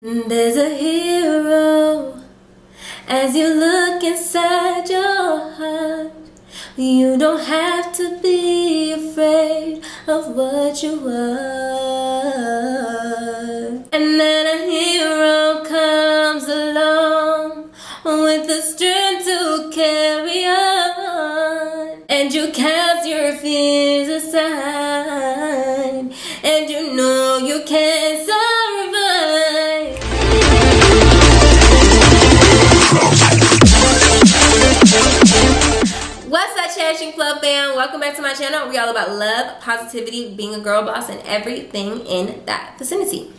There's a hero as you look inside your heart. You don't have to be afraid of what you are. And then a hero comes along with the strength to carry on. And you cast your fears aside, and you know you can survive. What's up, CherishingFlo fam? Welcome back to my channel. We're all about love, positivity, being a girl boss, and everything in that vicinity.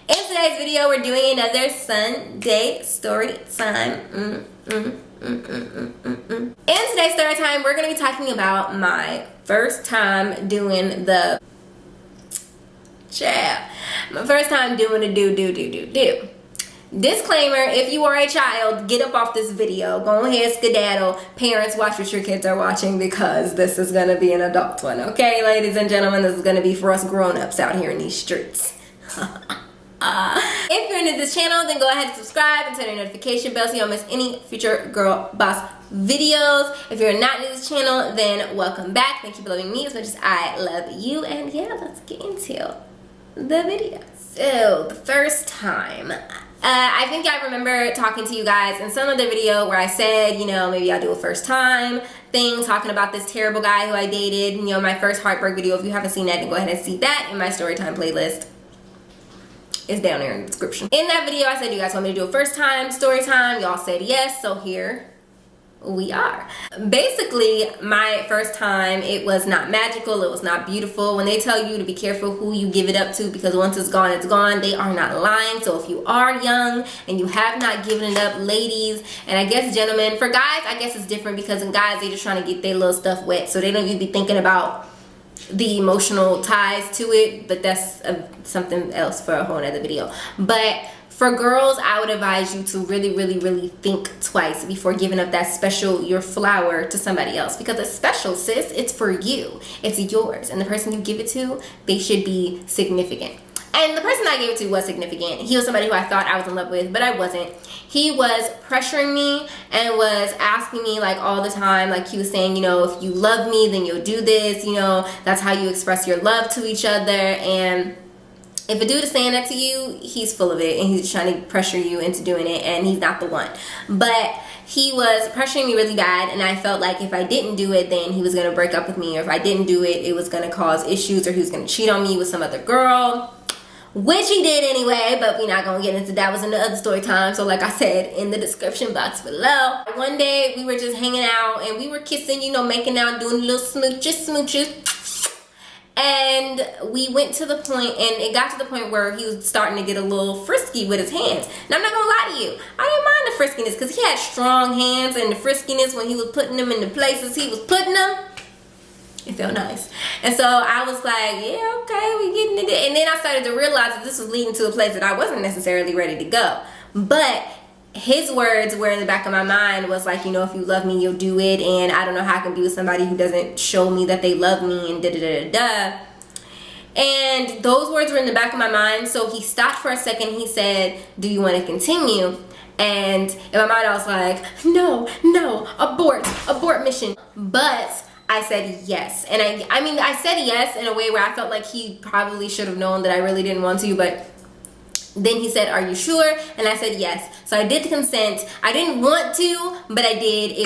In today's video, we're doing another Sunday story time. In today's story time, we're going to be talking about my first time doing the my first time doing the do. Disclaimer, if you are a child, get up off this video. Go ahead, skedaddle. Parents, watch what your kids are watching because this is going to be an adult one. Okay, ladies and gentlemen, this is going to be for us grown-ups out here in these streets. If you're new to this channel, then go ahead and subscribe and turn on your notification bell so you don't miss any future girl boss videos. If you're not new to this channel, then welcome back. Thank you for loving me as much as I love you. And yeah, let's get into the video. So, the first time. I think I remember talking to you guys in some other video where I said, you know, maybe I'll do a first time thing, talking about this terrible guy who I dated, you know, my first heartbreak video. If you haven't seen that, then go ahead and see that in my Storytime playlist. It's down there in the description. In that video, I said, you guys want me to do a first time story time? Y'all said yes, so here we are. Basically, my first time, it was not magical, it was not beautiful. When they tell you to be careful who you give it up to because once it's gone, they are not lying. So if you are young and you have not given it up, ladies, and I guess gentlemen, for guys, I guess it's different because in guys, they're just trying to get their little stuff wet, so they don't even be thinking about the emotional ties to it, but that's something else for a whole nother video. But for girls, I would advise you to really think twice before giving up that special, your flower, to somebody else. Because it's special, sis. It's for you. It's yours. And the person you give it to, they should be significant. And the person I gave it to was significant. He was somebody who I thought I was in love with, but I wasn't. He was pressuring me and was asking me like all the time, like he was saying, you know, if you love me, then you'll do this, you know, that's how you express your love to each other. And if a dude is saying that to you, he's full of it and he's trying to pressure you into doing it, and he's not the one. But he was pressuring me really bad, and I felt like if I didn't do it, then he was going to break up with me, or if I didn't do it, it was going to cause issues, or he was going to cheat on me with some other girl, which he did anyway, but we're not going to get into that. Was in the other story time, so like I said in the description box below. One day we were just hanging out and we were kissing, you know, making out, doing little smooches. And we went to the point, and it got to the point where he was starting to get a little frisky with his hands. Now, I'm not gonna lie to you, I didn't mind the friskiness because he had strong hands, and the friskiness when he was putting them in the places he was putting them, it felt nice. And so I was like, yeah, okay, we getting into it. And then I started to realize that this was leading to a place that I wasn't necessarily ready to go. But his words were in the back of my mind was like, you know, if you love me, you'll do it, and I don't know how I can be with somebody who doesn't show me that they love me, and da. And those words were in the back of my mind. So he stopped for a second. He said, do you want to continue? And in my mind I was like, no, abort mission. But I said yes. And I mean I said yes in a way where I felt like he probably should have known that I really didn't want to, but then he said, are you sure? And I said yes. So I did consent. I didn't want to, but I did. And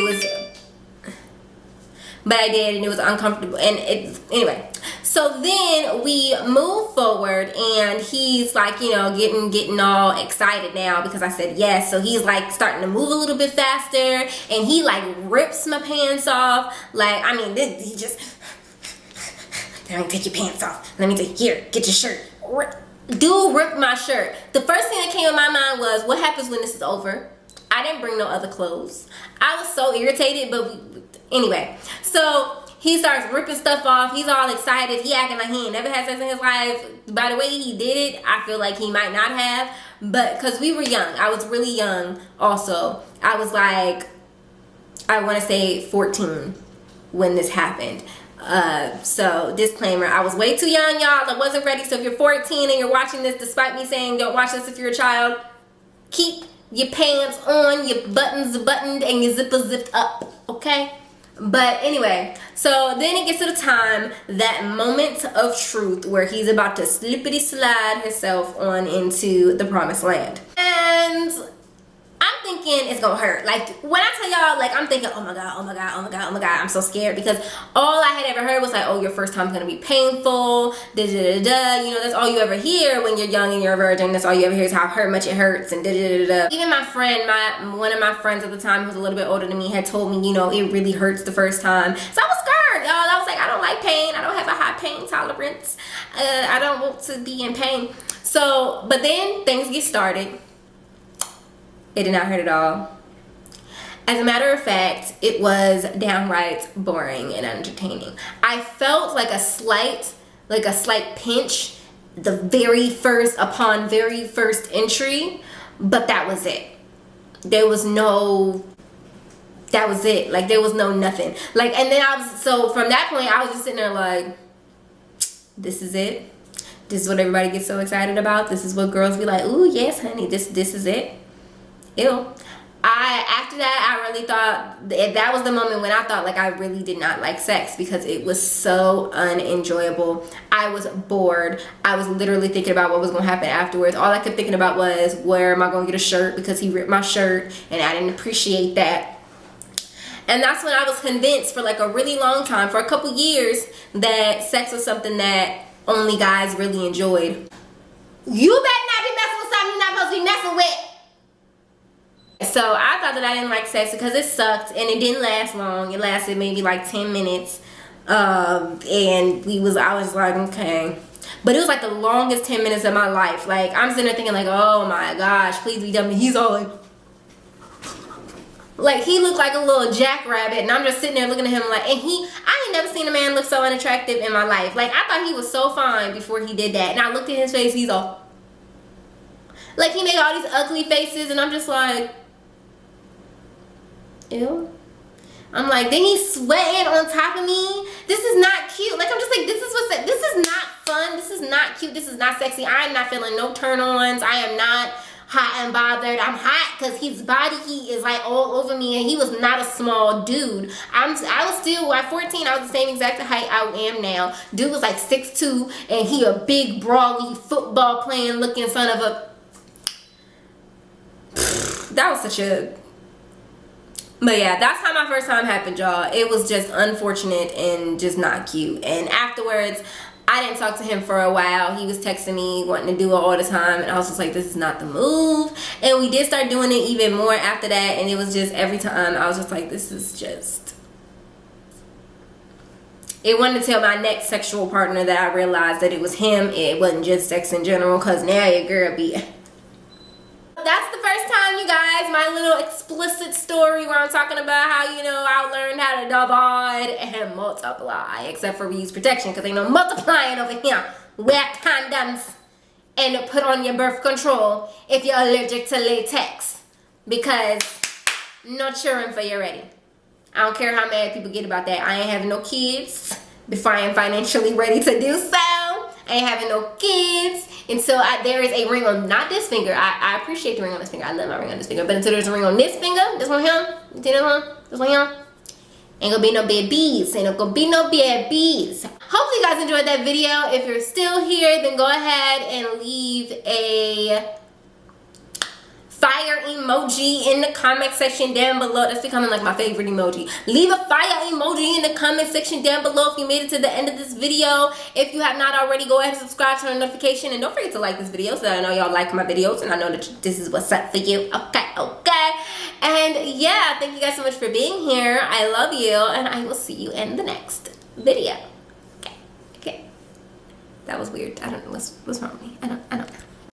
it was uncomfortable. And anyway. So then we move forward, and he's like, you know, getting all excited now because I said yes. So he's like starting to move a little bit faster, and he like rips my pants off. Like, I mean, he just, let me take your pants off. Let me take, here, get your shirt. Dude ripped my shirt. The first thing that came in my mind was, what happens when this is over? I didn't bring no other clothes. I was so irritated, but anyway. So he starts ripping stuff off. He's all excited. He acting like he ain't never had sex in his life. By the way he did it, I feel like he might not have. But because we were young. I was really young also. I was like, I want to say 14 when this happened. So disclaimer, I was way too young, y'all. I wasn't ready. So if you're 14 and you're watching this, despite me saying don't watch this if you're a child, keep your pants on, your buttons buttoned, and your zipper zipped up, okay? But anyway, so then it gets to the time, that moment of truth where he's about to slippity slide himself on into the promised land. And I'm thinking it's gonna hurt. Like, when I tell y'all, like, I'm thinking, oh my god, oh my god, oh my god, oh my god, I'm so scared, because all I had ever heard was like, oh, your first time's gonna be painful, da da da da. You know, that's all you ever hear when you're young and you're a virgin. That's all you ever hear is how much it hurts and da da da da. Even my friend, one of my friends at the time, who was a little bit older than me, had told me, you know, it really hurts the first time. So I was scared, y'all. I was like, I don't like pain. I don't have a high pain tolerance. I don't want to be in pain. So, but then things get started. It did not hurt at all. As a matter of fact, it was downright boring and entertaining. I felt like a slight pinch upon very first entry, but that was it. That was it. Like, there was no nothing. Like, and then so from that point, I was just sitting there like, this is it. This is what everybody gets so excited about. This is what girls be like, ooh, yes, honey, this is it. Ew. After that, I really thought that was the moment when I thought like I really did not like sex, because it was so unenjoyable. I was bored. I was literally thinking about what was going to happen afterwards. All I kept thinking about was, where am I going to get a shirt, because he ripped my shirt and I didn't appreciate that. And that's when I was convinced for like a really long time, for a couple years, that sex was something that only guys really enjoyed. You better not be messing with something you're not supposed to be messing with. So I thought that I didn't like sex because it sucked, and it didn't last long. It lasted maybe like 10 minutes. And I was like, okay. But it was like the longest 10 minutes of my life. Like, I'm sitting there thinking like, oh my gosh, please be done. He's all like he looked like a little jackrabbit, and I'm just sitting there looking at him like, and I ain't never seen a man look so unattractive in my life. Like, I thought he was so fine before he did that, and I looked at his face, he's all like, he made all these ugly faces, and I'm just like, ew. I'm like, then he's sweating on top of me. This is not cute. Like, I'm just like, this is not fun. This is not cute. This is not sexy. I am not feeling no turn-ons. I am not hot and bothered. I'm hot because his body heat is like all over me, and he was not a small dude. I was still, at 14, I was the same exact height I am now. Dude was like 6'2", and he a big, brawly, football playing looking son of a... That was such a... But yeah, that's how my first time happened, y'all. It was just unfortunate and just not cute. And afterwards, I didn't talk to him for a while. He was texting me, wanting to do it all the time, and I was just like, this is not the move. And we did start doing it even more after that, and it was just every time I was just like, this is just... It wanted to tell my next sexual partner that I realized that it was him. It wasn't just sex in general, because now your girl be... That's the first time, you guys, my little explicit story where I'm talking about how, you know, I learned how to divide and multiply, except for we use protection, because ain't no multiplying over here. Wear condoms and put on your birth control if you're allergic to latex, because no cheering for you ready. I don't care how mad people get about that. I ain't having no kids before I am financially ready to do so. I ain't having no kids until there is a ring on, not this finger. I appreciate the ring on this finger. I love my ring on this finger. But until there's a ring on this finger, this one here, you see this one? This one here? Ain't gonna be no babies. Ain't gonna be no babies. Hopefully you guys enjoyed that video. If you're still here, then go ahead and leave a fire emoji in the comment section down below. That's becoming like my favorite emoji. Leave a fire emoji in the comment section down below if you made it to the end of this video. If you have not already, go ahead and subscribe, turn on notification, and don't forget to like this video so that I know y'all like my videos and I know that this is what's up for you. Okay. And yeah, thank you guys so much for being here. I love you, and I will see you in the next video. Okay. That was weird. I don't know what's wrong with me. I don't know.